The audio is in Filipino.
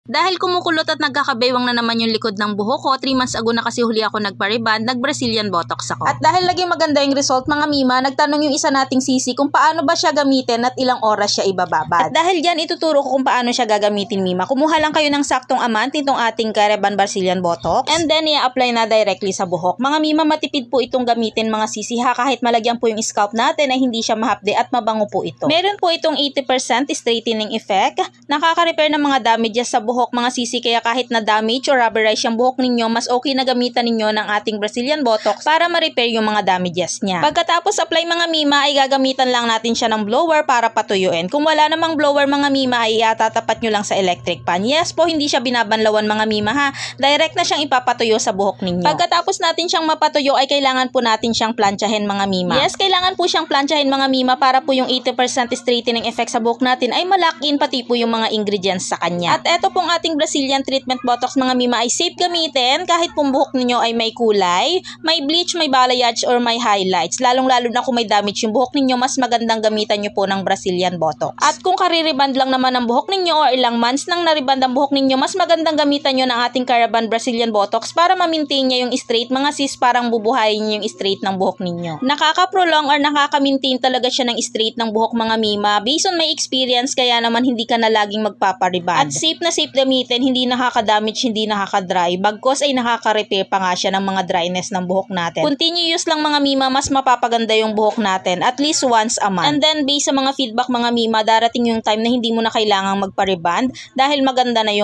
Dahil kumukulot at nagkakabaywang na naman yung likod ng buhok ko, 3 months ago na kasi huli ako nagpa-rebond, nag-Brazilian Botox ako. At dahil naging maganda yung result mga mima, nagtanong yung isa nating sisi kung paano ba siya gamitin at ilang oras siya ibababad. At dahil dyan, ituturo ko kung paano siya gagamitin mima. Kumuha lang kayo ng saktong amount nitong ating Rebond Brazilian Botox and then i-apply na directly sa buhok. Mga mima, matipid po itong gamitin mga sisi ha, kahit malagyan po yung scalp natin ay hindi siya mahapde at mabango po ito. Meron po itong 80% straightening effect, nakaka-repair ng mga damages sa buhok mga sisi, kaya kahit na damage or rubberize yung buhok ninyo, mas okay na gamitan ninyo ng ating Brazilian Botox para ma-repair yung mga damages niya. Pagkatapos apply mga mima ay gagamitan lang natin siya ng blower para patuyuin. Kung wala namang blower mga mima ay itatapat nyo lang sa electric pan. Yes po, hindi siya binabanlawan mga mima ha. Direct na siyang ipapatuyo sa buhok ninyo. Pagkatapos natin siyang mapatuyo ay kailangan po natin siyang planchahin mga mima. Yes, kailangan po siyang planchahin mga mima para po yung 80% straightening effect sa buhok natin ay ma-lock in pati po yung mga ingredients sa kanya. At eto pong ating Brazilian treatment botox mga mima ay safe gamitin kahit pong buhok ninyo ay may kulay, may bleach, may balayage or may highlights. Lalong-lalo na kung may damage yung buhok ninyo, mas magandang gamitan nyo po ng Brazilian Botox. At kung kaririband lang naman ang buhok ninyo or ilang months nang nariband ang buhok ninyo, mas magandang gamitan nyo ng ating Rebond Brazilian Botox para ma-maintain niya yung straight mga sis, parang bubuhayin niyo yung straight ng buhok ninyo. Nakaka-prolong or nakaka-maintain talaga siya ng straight ng buhok mga mima based on my experience, kaya naman hindi ka na laging magpapariband. At safe na safe gamitin, hindi nakaka-damage, hindi nakaka-dry, bagkos ay nakaka-repair pa nga siya ng mga dryness ng buhok natin. Continuous lang mga mima, mas mapapaganda yung buhok natin at least once a month. And then based sa mga feedback mga mima, darating yung time na hindi mo na kailangang magpa-rebond dahil maganda na yung